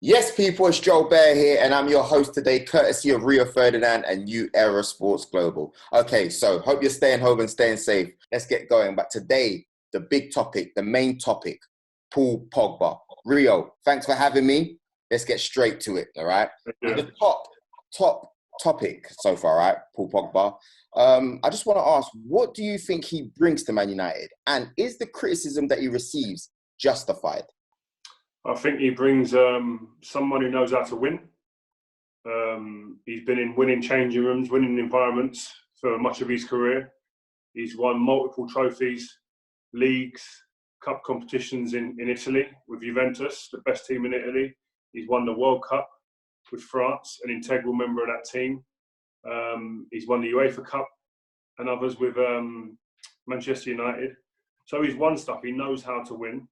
Yes, people, it's Joe Bear here, and I'm your host today, courtesy of Rio Ferdinand and New Era Sports Global. Okay, so hope you're staying home and staying safe. Let's get going. But today, the big topic, the main topic, Paul Pogba. Rio, thanks for having me. Let's get straight to it, all right? Yeah. The top topic so far, right? Paul Pogba. I just want to ask, what do you think he brings to Man United? And is the criticism that he receives justified? I think he brings someone who knows how to win. He's been in winning changing rooms, winning environments for much of his career. He's won multiple trophies, leagues, cup competitions in Italy with Juventus, the best team in Italy. He's won the World Cup with France, an integral member of that team. He's won the UEFA Cup and others with Manchester United. So he's won stuff. He knows how to win.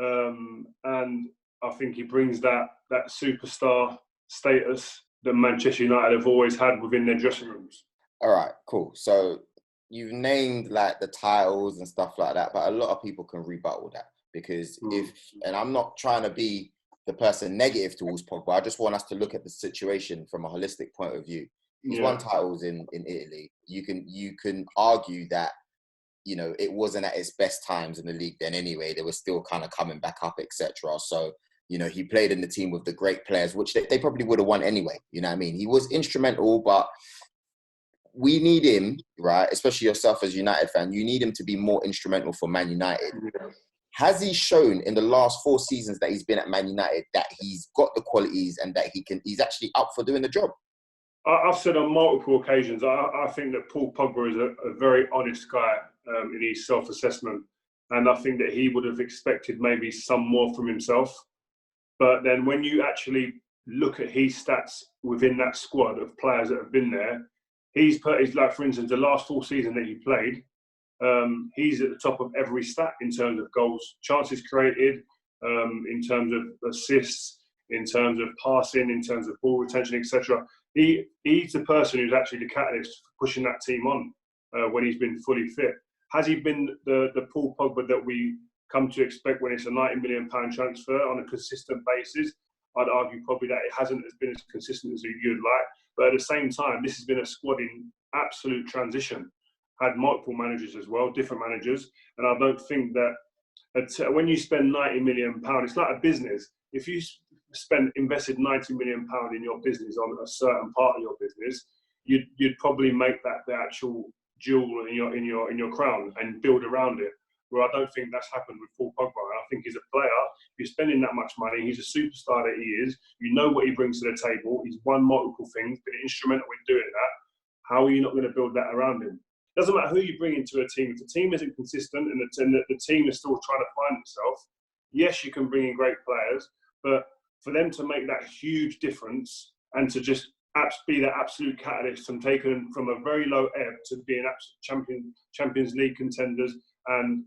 And I think he brings that superstar status that Manchester United have always had within their dressing rooms. All right, cool. So you've named like the titles and stuff like that, but a lot of people can rebuttal that because and I'm not trying to be the person negative towards Pogba. I just want us to look at the situation from a holistic point of view. He's won titles in Italy. You can argue that, you know, it wasn't at its best times in the league then anyway. They were still kind of coming back up, etc. So, you know, he played in the team with the great players, which they probably would have won anyway. You know what I mean? He was instrumental, but we need him, right? Especially yourself as a United fan, you need him to be more instrumental for Man United. Yeah. Has he shown in the last 4 seasons that he's been at Man United that he's got the qualities and that he's actually up for doing the job? I've said on multiple occasions, I think that Paul Pogba is a very honest guy in his self-assessment. And I think that he would have expected maybe some more from himself. But then when you actually look at his stats within that squad of players that have been there, he's like, for instance, the last full season that he played, he's at the top of every stat in terms of goals, chances created, in terms of assists, in terms of passing, in terms of ball retention, etc. He's the person who's actually the catalyst for pushing that team on when he's been fully fit. Has he been the Paul Pogba that we come to expect when it's a £90 million transfer on a consistent basis? I'd argue probably that it hasn't been as consistent as you'd like. But at the same time, this has been a squad in absolute transition. Had multiple managers as well, different managers. And I don't think that when you spend £90 million, it's like a business. If you invested £90 million in your business on a certain part of your business, you'd probably make that the actual jewel in your crown and build around it. Where I don't think that's happened with Paul Pogba. I think he's a player. You're spending that much money. He's a superstar that he is. You know what he brings to the table. He's won multiple things, been instrumental in doing that. How are you not going to build that around him? Doesn't matter who you bring into a team. If the team isn't consistent and the team is still trying to find itself, yes, you can bring in great players, but for them to make that huge difference and to just be that absolute catalyst and taking them from a very low ebb to being absolute Champions League contenders and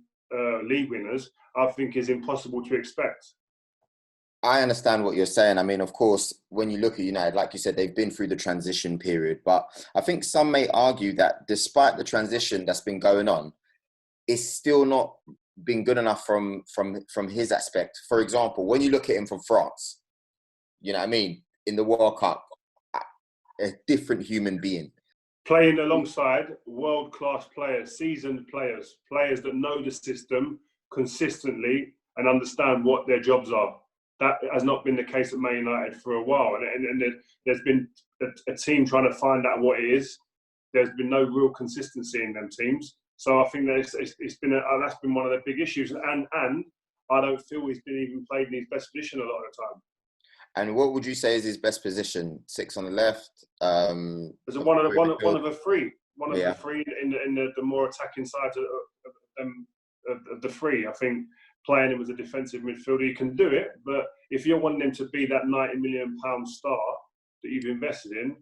league winners, I think is impossible to expect. I understand what you're saying. I mean, of course, when you look at United, like you said, they've been through the transition period. But I think some may argue that despite the transition that's been going on, it's still not been good enough from his aspect. For example, when you look at him from France, you know what I mean? In the World Cup, a different human being. Playing alongside world-class players, seasoned players, players that know the system consistently and understand what their jobs are. That has not been the case at Man United for a while. And there's been a team trying to find out what it is. There's been no real consistency in them teams. So I think that it's been that's been one of the big issues. And I don't feel he's been even played in his best position a lot of the time. And what would you say is his best position? 6 on the left? As one of the three. One of the three in the more attacking side of the three. I think playing him as a defensive midfielder, he can do it. But if you're wanting him to be that £90 million star that you've invested in,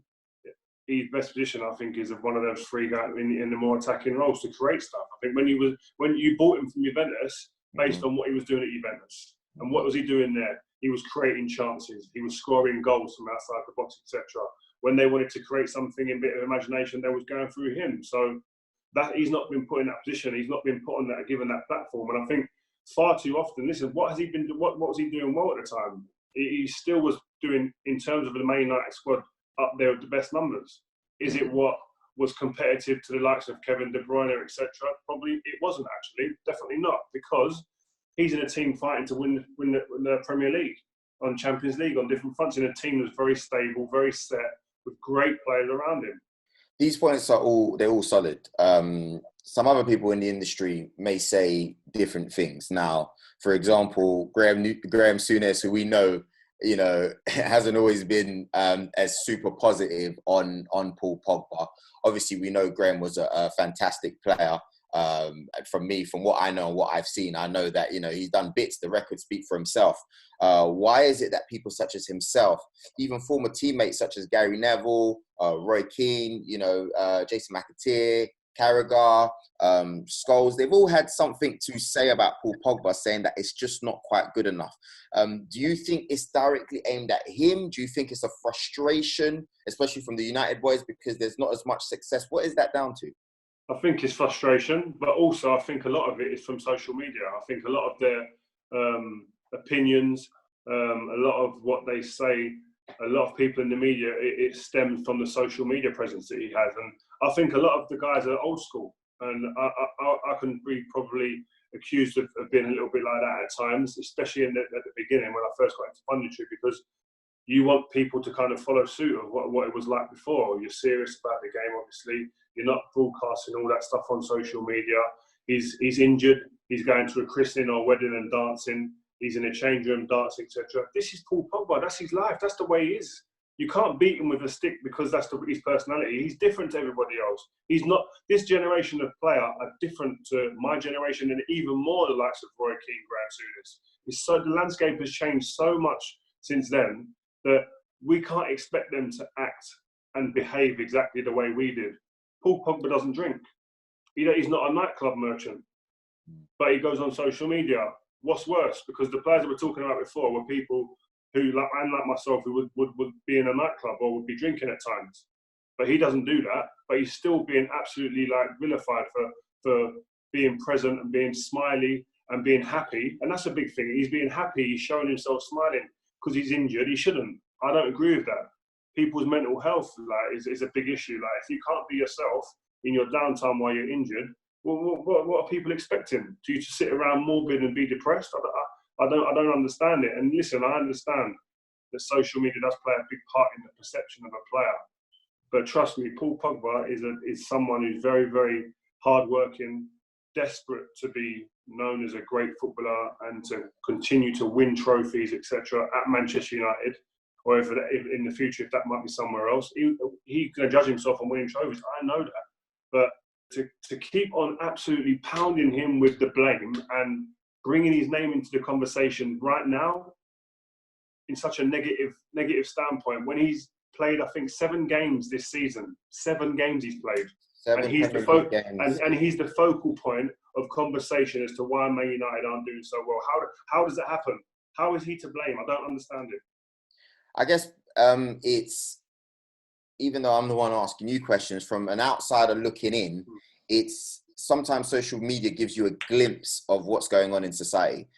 his best position, I think, is one of those three guys in the more attacking roles to create stuff. I think when you bought him from Juventus, based on what he was doing at Juventus, and what was he doing there? He was creating chances. He was scoring goals from outside the box, etc. When they wanted to create something in a bit of imagination, they was going through him. So that he's not been put in that position. He's not been put on that, given that platform. And I think far too often, listen, what was he doing well at the time? he still was doing, in terms of the Man United squad, up there with the best numbers. Is it what was competitive to the likes of Kevin De Bruyne, etc.? Probably it wasn't actually. Definitely not, because he's in a team fighting to win the Premier League, on Champions League, on different fronts, in a team that's very stable, very set, with great players around him. These points are all solid. Some other people in the industry may say different things. Now, for example, Graham Souness, who we know, hasn't always been as super positive on Paul Pogba. Obviously, we know Graham was a fantastic player. From what I know and what I've seen, I know that he's done bits. The records speak for himself. Why is it that people such as himself, even former teammates such as Gary Neville, Roy Keane, Jason McAteer, Carragher, Scholes, they've all had something to say about Paul Pogba, saying that it's just not quite good enough. Do you think it's directly aimed at him? Do you think it's a frustration, especially from the United boys, because there's not as much success? What is that down to? I think it's frustration, but also I think a lot of it is from social media. I think a lot of their opinions, a lot of what they say, a lot of people in the media, it stems from the social media presence that he has. And I think a lot of the guys are old school, and I can be probably accused of being a little bit like that at times, especially at the beginning when I first got into punditry, because you want people to kind of follow suit of what it was like before. You're serious about the game, obviously. You're not broadcasting all that stuff on social media. He's injured. He's going to a christening or wedding and dancing. He's in a change room dancing, etc. This is Paul Pogba. That's his life. That's the way he is. You can't beat him with a stick because that's his personality. He's different to everybody else. He's not. This generation of player are different to my generation, and even more the likes of Roy Keane, Graham Souness. The landscape has changed so much since then that we can't expect them to act and behave exactly the way we did. Paul Pogba doesn't drink. He's not a nightclub merchant, but he goes on social media. What's worse? Because the players that we're talking about before were people who, like myself, who would be in a nightclub or would be drinking at times. But he doesn't do that. But he's still being absolutely vilified for being present and being smiley and being happy. And that's a big thing. He's being happy. He's showing himself smiling because he's injured. He shouldn't. I don't agree with that. People's mental health is a big issue. If you can't be yourself in your downtime while you're injured, what are people expecting? Do you to sit around morbid and be depressed? I don't understand it. And listen, I understand that social media does play a big part in the perception of a player. But trust me, Paul Pogba is someone who's very, very hardworking, desperate to be known as a great footballer and to continue to win trophies, etc. at Manchester United. Or if in the future, if that might be somewhere else, he's going to judge himself on winning trophies. I know that. But to keep on absolutely pounding him with the blame and bringing his name into the conversation right now in such a negative standpoint, when he's played, I think, 7 games this season. 7 games he's played. And he's the focal point of conversation as to why Man United aren't doing so well. How does that happen? How is he to blame? I don't understand it. I guess it's, even though I'm the one asking you questions, from an outsider looking in, it's sometimes social media gives you a glimpse of what's going on in society.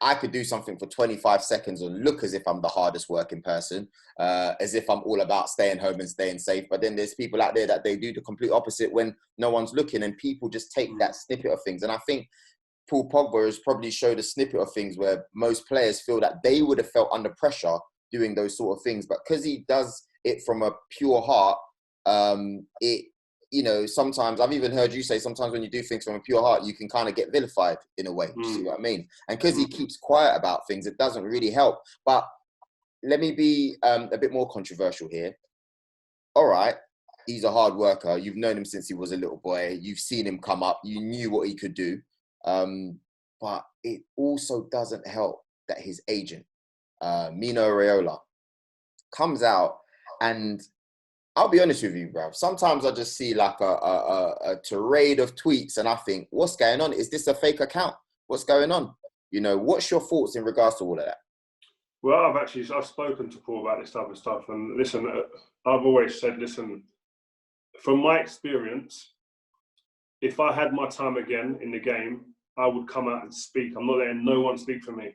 I could do something for 25 seconds and look as if I'm the hardest working person, as if I'm all about staying home and staying safe. But then there's people out there that they do the complete opposite when no one's looking, and people just take that snippet of things. And I think Paul Pogba has probably showed a snippet of things where most players feel that they would have felt under pressure doing those sort of things. But because he does it from a pure heart, sometimes I've even heard you say sometimes when you do things from a pure heart, you can kind of get vilified in a way. Do you see what I mean? And because he keeps quiet about things, it doesn't really help. But let me be a bit more controversial here. All right, he's a hard worker. You've known him since he was a little boy. You've seen him come up. You knew what he could do. But it also doesn't help that his agent, Mino Raiola, comes out, and I'll be honest with you, bro. Sometimes I just see like a tirade of tweets and I think, what's going on? Is this a fake account? What's going on? What's your thoughts in regards to all of that? Well, I've spoken to Paul about this type of stuff, and listen, I've always said, listen, from my experience, if I had my time again in the game, I would come out and speak. I'm not letting no one speak for me.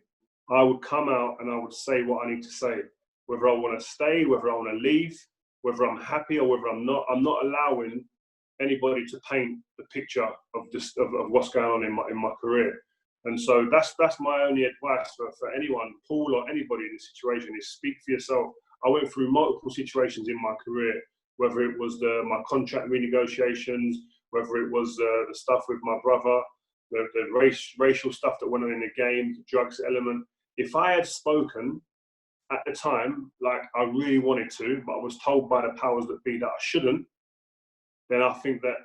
I would come out and I would say what I need to say, whether I want to stay, whether I want to leave, whether I'm happy or whether I'm not. I'm not allowing anybody to paint the picture of what's going on in my career. And so that's my only advice for anyone, Paul or anybody in this situation, is speak for yourself. I went through multiple situations in my career, whether it was my contract renegotiations, whether it was the stuff with my brother, the racial stuff that went on in the game, the drugs element. If I had spoken at the time, like I really wanted to, but I was told by the powers that be that I shouldn't, then I think that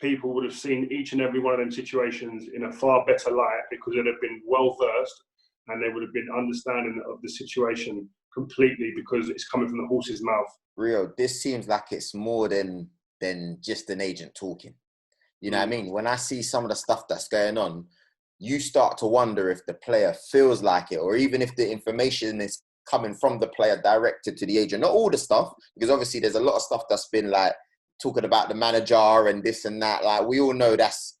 people would have seen each and every one of them situations in a far better light, because they'd have been well versed and they would have been understanding of the situation completely, because it's coming from the horse's mouth. Rio, this seems like it's more than just an agent talking. You know what I mean? When I see some of the stuff that's going on, you start to wonder if the player feels like it, or even if the information is coming from the player directed to the agent. Not all the stuff, because obviously there's a lot of stuff that's been like talking about the manager and this and that. Like, we all know that's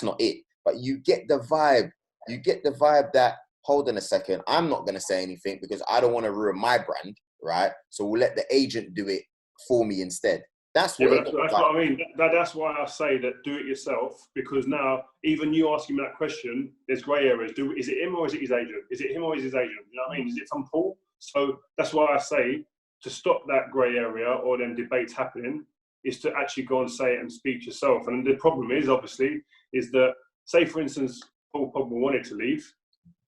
not it. But you get the vibe. You get the vibe that, hold on a second, I'm not going to say anything because I don't want to ruin my brand, right? So we'll let the agent do it for me instead. That's what, that's what I mean. That's why I say that do it yourself, because now, even you asking me that question, there's grey areas. Is it him or is it his agent? Is it him or is his agent? You know what I mean? Is it from Paul? So that's why I say, to stop that grey area or them debates happening, is to actually go and say it and speak yourself. And the problem is, obviously, is that, say for instance, Paul Pogba wanted to leave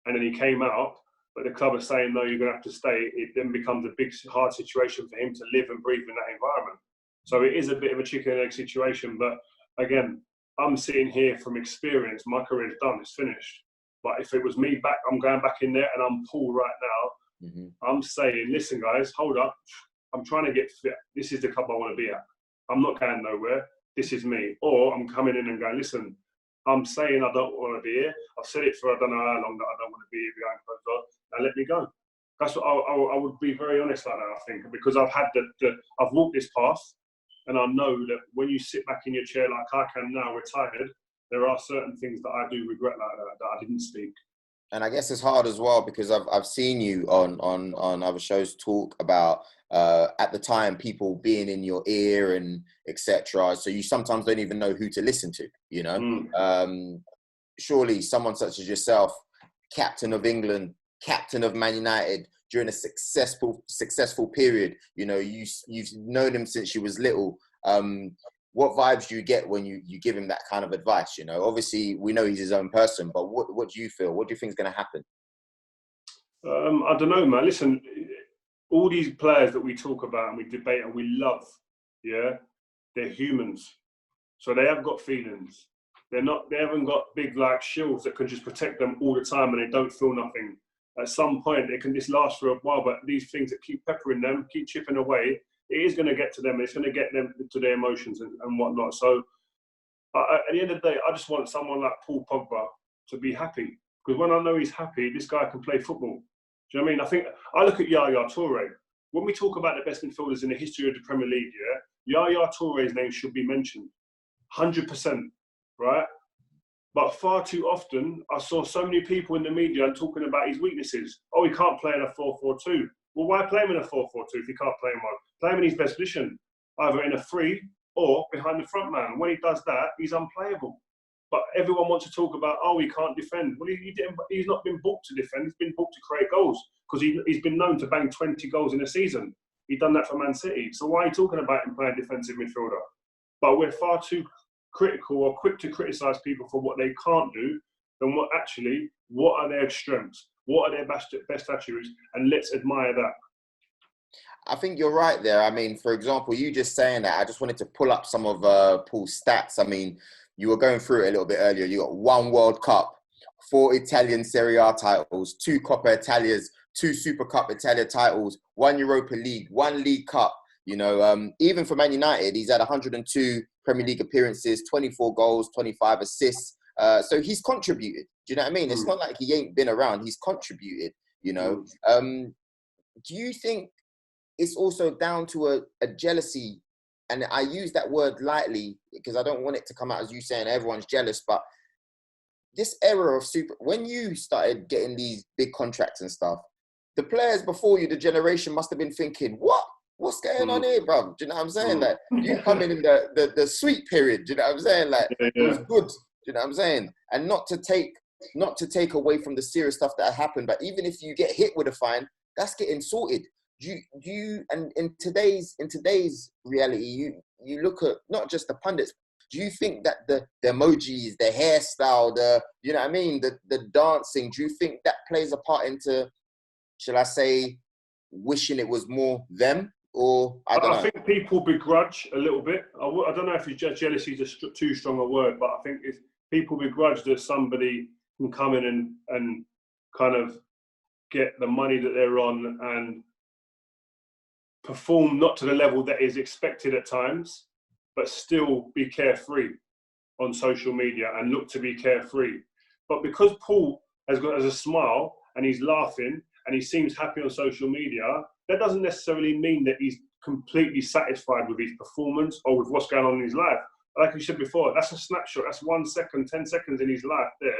and then he came out, but the club is saying, no, you're going to have to stay. It then becomes a big, hard situation for him to live and breathe in that environment. So it is a bit of a chicken and egg situation. But again, I'm sitting here from experience. My career's done, it's finished. But if it was me back, I'm going back in there and I'm Paul right now. I'm saying, listen, guys, hold up. I'm trying to get fit. This is the club I want to be at. I'm not going nowhere. This is me. Or I'm coming in and going, listen, I'm saying I don't want to be here. I've said it for I don't know how long that I don't want to be here behind closed doors. Now let me go. That's what I would be very honest like that, I think, because I've had I've walked this path, and I know that when you sit back in your chair like I can now, retired, there are certain things that I do regret like that I didn't speak. And I guess it's hard as well, because I've seen you on other shows talk about at the time people being in your ear and etc. So you sometimes don't even know who to listen to. You know, surely someone such as yourself, captain of England, captain of Man United during a successful period. You know, you've known him since you was little. What vibes do you get when you give him that kind of advice? You know, obviously we know he's his own person, but what do you feel? What do you think is going to happen? I don't know, man. Listen, all these players that we talk about and we debate and we love, yeah, they're humans. So they have got feelings. They haven't got big like shields that can just protect them all the time and they don't feel nothing. At some point, it can just last for a while, but these things that keep peppering them, keep chipping away, it is going to get to them. It's going to get them to their emotions and whatnot. So at the end of the day, I just want someone like Paul Pogba to be happy. Because when I know he's happy, this guy can play football. Do you know what I mean? I think I look at Yaya Toure. When we talk about the best midfielders in the history of the Premier League, yeah, Yaya Toure's name should be mentioned. 100%, right? But far too often, I saw so many people in the media talking about his weaknesses. Oh, he can't play in a 4-4-2. Well, why play him in a 4-4-2 if he can't play in one? Play him in his best position, either in a 3 or behind the front man. When he does that, he's unplayable. But everyone wants to talk about, oh, he can't defend. Well, he's not been booked to defend. He's been booked to create goals, because he's been known to bang 20 goals in a season. He's done that for Man City. So why are you talking about him playing defensive midfielder? But we're far too critical or quick to criticise people for what they can't do than what are their strengths? What are their best attributes? And let's admire that. I think you're right there. I mean, for example, you just saying that, I just wanted to pull up some of Paul's stats. I mean, you were going through it a little bit earlier. You got 1 World Cup, 4 Italian Serie A titles, 2 Coppa Italias, 2 Super Cup Italia titles, 1 Europa League, 1 League Cup. You know, even for Man United, he's had 102 Premier League appearances, 24 goals, 25 assists. So he's contributed. Do you know what I mean? It's not like he ain't been around. He's contributed, you know. Do you think it's also down to a jealousy? And I use that word lightly because I don't want it to come out as you saying everyone's jealous, but this era of when you started getting these big contracts and stuff, the players before you, the generation must have been thinking, what's going on here, bro? Do you know what I'm saying? Like, you come in the sweet period, do you know what I'm saying? Like, it was good, do you know what I'm saying? And not to take away from the serious stuff that happened, but even if you get hit with a fine, that's getting sorted. And in today's reality, you look at not just the pundits. Do you think that the emojis, the hairstyle, you know what I mean, the dancing, do you think that plays a part into, shall I say, wishing it was more them? Or I don't know. I think people begrudge a little bit. I don't know if jealousy is too strong a word, but I think if people begrudge that somebody can come in and kind of get the money that they're on and perform not to the level that is expected at times, but still be carefree on social media and look to be carefree. But because Paul has a smile and he's laughing and he seems happy on social media, that doesn't necessarily mean that he's completely satisfied with his performance or with what's going on in his life. Like you said before, that's a snapshot. That's 1 second, 10 seconds in his life there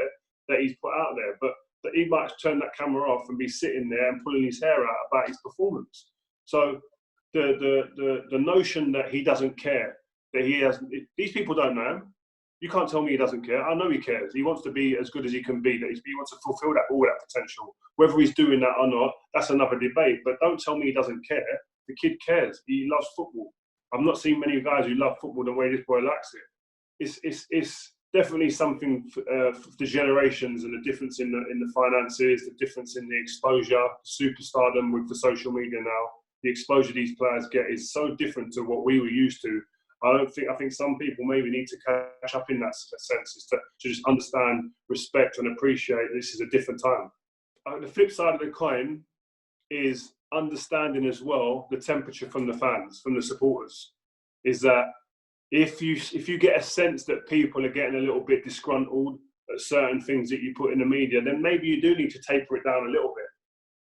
that he's put out there. But that he might turn that camera off and be sitting there and pulling his hair out about his performance. So the notion that he doesn't care, that he has, these people don't know him. You can't tell me he doesn't care. I know he cares. He wants to be as good as he can be. That he wants to fulfill all that potential. Whether he's doing that or not, that's another debate. But don't tell me he doesn't care. The kid cares. He loves football. I've not seen many guys who love football the way this boy likes it. It's definitely something for the generations and the difference in the finances, the difference in the exposure, superstardom with the social media now. The exposure these players get is so different to what we were used to. I think some people maybe need to catch up in that sense, is to just understand, respect and appreciate this is a different time. The flip side of the coin is understanding as well the temperature from the fans, from the supporters, is that if you get a sense that people are getting a little bit disgruntled at certain things that you put in the media, then maybe you do need to taper it down a little bit.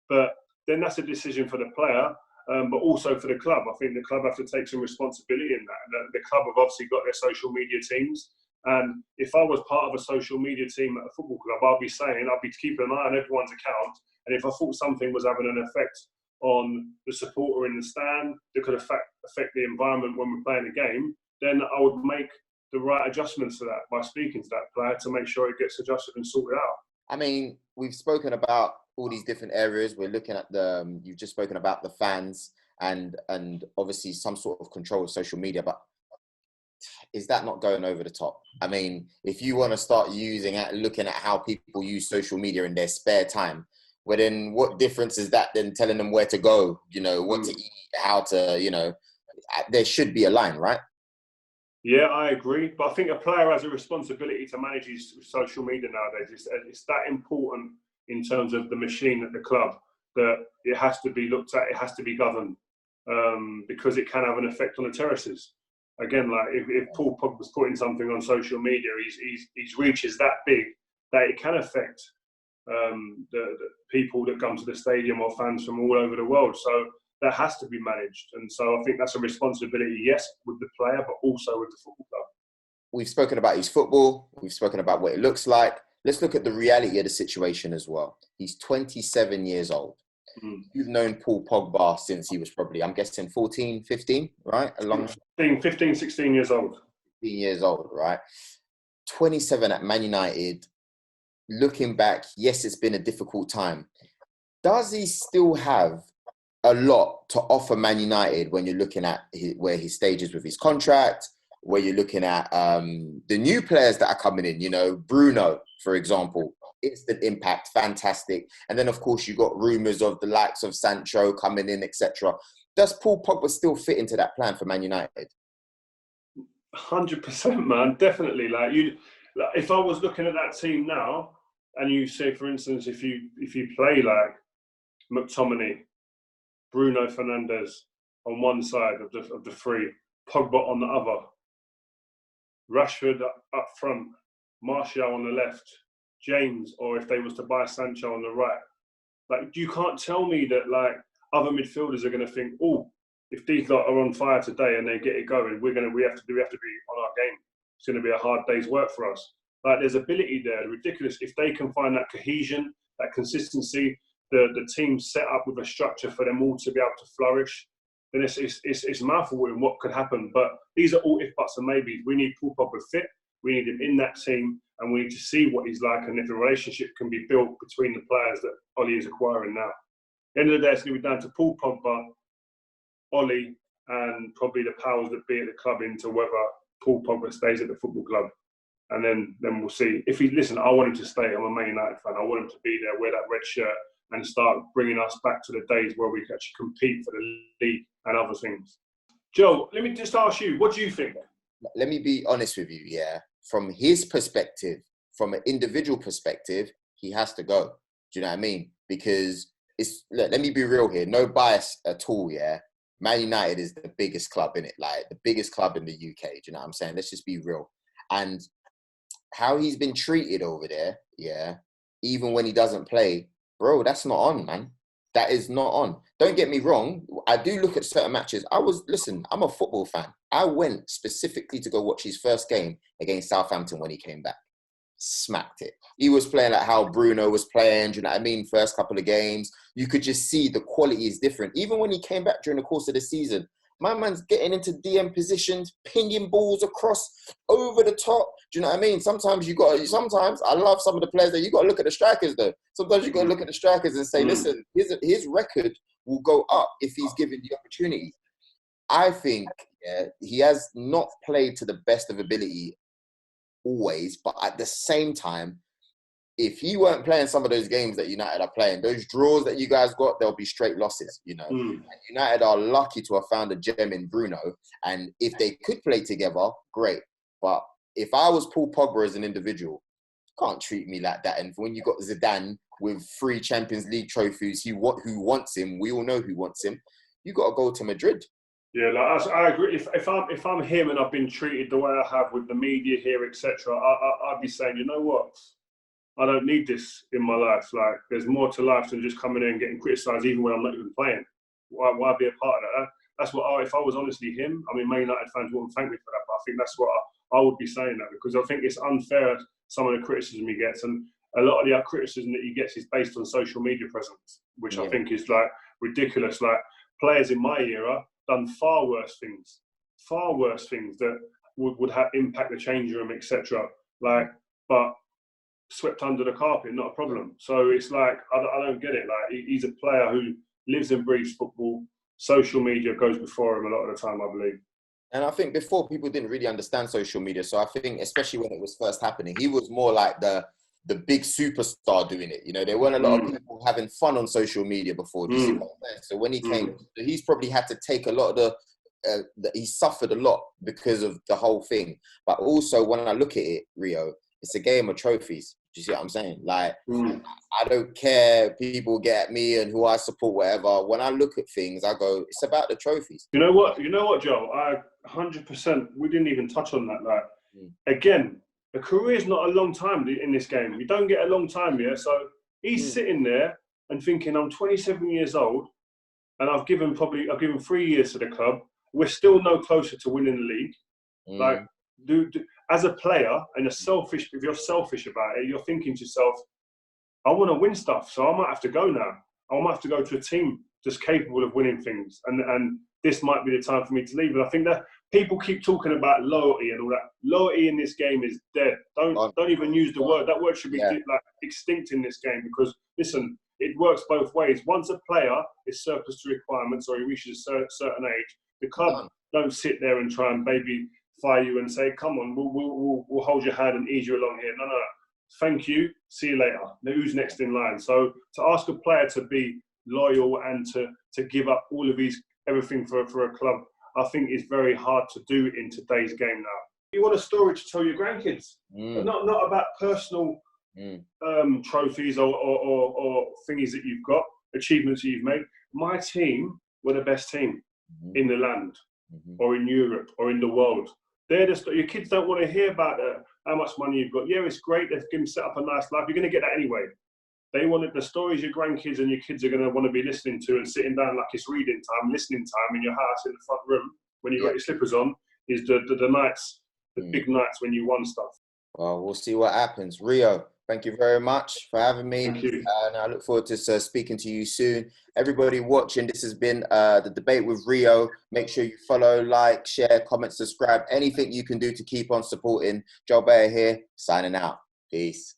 But then that's a decision for the player. But also for the club. I think the club have to take some responsibility in that. The club have obviously got their social media teams. And if I was part of a social media team at a football club, I'd be keeping an eye on everyone's account. And if I thought something was having an effect on the supporter in the stand that could affect the environment when we're playing a game, then I would make the right adjustments to that by speaking to that player to make sure it gets adjusted and sorted out. I mean, we've spoken about all these different areas. We're looking at you've just spoken about the fans and obviously some sort of control of social media, but is that not going over the top? I mean, if you want to start looking at how people use social media in their spare time, well then what difference is that than telling them where to go, what to eat, how to, there should be a line, right? Yeah, I agree. But I think a player has a responsibility to manage his social media nowadays. It's that important in terms of the machine at the club that it has to be looked at, it has to be governed, because it can have an effect on the terraces. Again, like if Paul Pogba was putting something on social media, his reach is that big that it can affect the people that come to the stadium or fans from all over the world. So that has to be managed. And so I think that's a responsibility, yes, with the player, but also with the football club. We've spoken about his football. We've spoken about what it looks like. Let's look at the reality of the situation as well. He's 27 years old. You've known Paul Pogba since he was probably, I'm guessing, 14, 15, right? 15, 16 years old. 15 years old, right? 27 at Man United. Looking back, yes, it's been a difficult time. Does he still have a lot to offer Man United when you're looking at where his stage is with his contract, where you're looking at the new players that are coming in, Bruno, for example, instant impact, fantastic. And then, of course, you got rumours of the likes of Sancho coming in, etc. Does Paul Pogba still fit into that plan for Man United? 100%, man, definitely. If I was looking at that team now, and you say, for instance, if you play like McTominay, Bruno Fernandes on one side of the three, Pogba on the other, Rashford up front, Martial on the left, James, or if they was to buy Sancho on the right, you can't tell me that other midfielders are going to think, oh, if these lot are on fire today and they get it going, we have to be on our game. It's going to be a hard day's work for us. Like, there's ability there, ridiculous. If they can find that cohesion, that consistency, the team set up with a structure for them all to be able to flourish, then it's mouthful what could happen. But these are all if, buts and maybes. We need Paul Pogba fit. We need him in that team, and we need to see what he's like and if the relationship can be built between the players that Ollie is acquiring now. At the end of the day, it's going to be down to Paul Pogba, Ollie, and probably the powers that be at the club into whether Paul Pogba stays at the football club. And then we'll see. If he listen, I want him to stay. I'm a Man United fan. I want him to be there, wear that red shirt, and start bringing us back to the days where we could actually compete for the league and other things. Joe, let me just ask you, what do you think? Let me be honest with you, yeah. From his perspective, from an individual perspective, he has to go. Do you know what I mean? Because let me be real here, no bias at all, yeah. Man United is the biggest club in it, like the biggest club in the UK. Do you know what I'm saying? Let's just be real. And how he's been treated over there, yeah, even when he doesn't play, bro, that's not on, man. That is not on. Don't get me wrong. I do look at certain matches. I'm a football fan. I went specifically to go watch his first game against Southampton when he came back. Smacked it. He was playing like how Bruno was playing, do you know what I mean? First couple of games. You could just see the quality is different. Even when he came back during the course of the season, my man's getting into DM positions, pinging balls across, over the top. Do you know what I mean? Sometimes I love some of the players that you got to look at the strikers though. Sometimes you got to look at the strikers and say, listen, his record will go up if he's given the opportunity. I think he has not played to the best of ability always, but at the same time, if he weren't playing some of those games that United are playing, those draws that you guys got, there'll be straight losses, you know. And United are lucky to have found a gem in Bruno. And if they could play together, great. But if I was Paul Pogba as an individual, can't treat me like that. And when you got Zidane with 3 Champions League trophies, who wants him, we all know who wants him, you got to go to Madrid. Yeah, like I agree. If I'm him and I've been treated the way I have with the media here, etc., I'd be saying, you know what? I don't need this in my life. Like, there's more to life than just coming in and getting criticised, even when I'm not even playing. Why be a part of that? That's what if I was honestly him. I mean, Man United fans wouldn't thank me for that, but I think that's what I would be saying that, because I think it's unfair some of the criticism he gets, and a lot of the criticism that he gets is based on social media presence, which I think is like ridiculous. Like, players in my era done far worse things that would have impact the changing room, etc. Like, but swept under the carpet, not a problem. So it's like, I don't get it. Like, he's a player who lives and breathes football. Social media goes before him a lot of the time, I believe. And I think before, people didn't really understand social media. So I think, especially when it was first happening, he was more like the big superstar doing it. You know, there weren't a lot of people having fun on social media before. Do you see what I'm saying? So when he came, he's probably had to take a lot of he suffered a lot because of the whole thing. But also, when I look at it, Rio, it's a game of trophies. Do you see what I'm saying? Like, I don't care. People get at me and who I support, whatever. When I look at things, I go, it's about the trophies. You know what, Joe? 100%. We didn't even touch on that. Like, again, a career is not a long time in this game. You don't get a long time here. So he's sitting there and thinking, I'm 27 years old, and I've given 3 years to the club. We're still no closer to winning the league. Like, as a player, and if you're selfish about it, you're thinking to yourself, I want to win stuff, so I might have to go now. I might have to go to a team just capable of winning things, and this might be the time for me to leave. And I think that people keep talking about loyalty and all that. Loyalty in this game is dead. Don't even use the word. That word should be like extinct in this game, because listen, it works both ways. Once a player is surplus to requirements or he reaches a certain age, the club don't sit there and try and fire you and say, come on, we'll hold your hand and ease you along here. No. Thank you. See you later. Now, who's next in line? So to ask a player to be loyal and to give up all of everything for a club, I think is very hard to do in today's game now. You want a story to tell your grandkids, but not about personal trophies or thingies that you've got, achievements that you've made. My team were the best team in the land, or in Europe, or in the world. Your kids don't want to hear about how much money you've got. Yeah, it's great. They've given set up a nice life. You're going to get that anyway. They wanted the stories your grandkids and your kids are going to want to be listening to and sitting down like it's reading time, listening time in your house in the front room when you've got your slippers on, is the nights, the big nights when you won stuff. Well, we'll see what happens. Rio, thank you very much for having me. Thank you. And I look forward to speaking to you soon. Everybody watching, this has been the debate with Rio. Make sure you follow, like, share, comment, subscribe. Anything you can do to keep on supporting Joe Bayer here. Signing out. Peace.